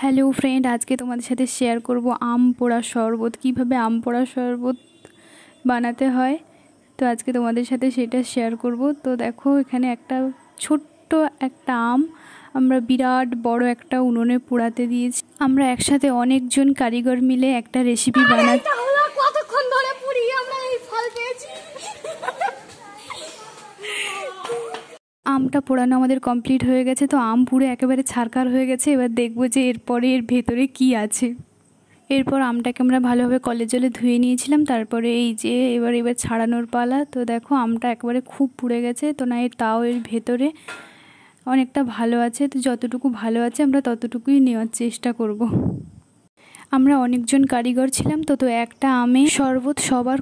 Hello friend, আজকে তোমাদের সাথে শেয়ার করব আম পোড়া শরবত। কীভাবে আম পোড়া শরবত বানাতে হয়, তো আজকে তোমাদের সাথে সেটা শেয়ার করব। তো দেখো, এখানে একটা ছোট্ট একটা আম আমরা বিরাট বড় একটা উনুনে পোড়াতে দিয়েছি। আমরা একসাথে অনেকজন কারিগর মিলে একটা রেসিপি বানাচ্ছি। কতক্ষণ ধরে পুড়িয়ে আমরা এই ফল পেয়েছি। আমটা পোড়ানো আমাদের কমপ্লিট হয়ে গেছে। তো আম পুরো একেবারে ছারকার হয়ে গেছে। এবার দেখবো যে এরপরে এর ভেতরে কি আছে। এরপর আমটাকে আমরা ভালোভাবে কলের জলে ধুয়ে নিয়েছিলাম। তারপরে এই যে এবার ছাড়ানোর পালা। তো দেখো, আমটা একেবারে খুব পুড়ে গেছে, তো না তাও এর ভেতরে অনেকটা ভালো আছে। তো যতটুকু ভালো আছে আমরা ততটুকুই নেওয়ার চেষ্টা করব। আমরা অনেকজন কারিগর ছিলাম, তো একটা আমে শরবত সবার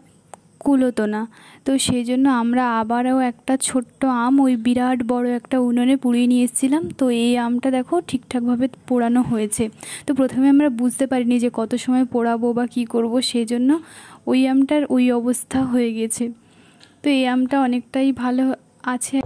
কুলোতো না, তো সেই জন্য আমরা আবারও একটা ছোট্ট আম ওই বিরাট বড় একটা উনুনে পুড়িয়ে নিয়ে এসেছিলাম। তো এই আমটা দেখো ঠিকঠাকভাবে পোড়ানো হয়েছে। তো প্রথমে আমরা বুঝতে পারিনি যে কত সময় পোড়াবো বা কী করব, সেই জন্য ওই আমটার ওই অবস্থা হয়ে গেছে। তো এই আমটা অনেকটাই ভালো আছে।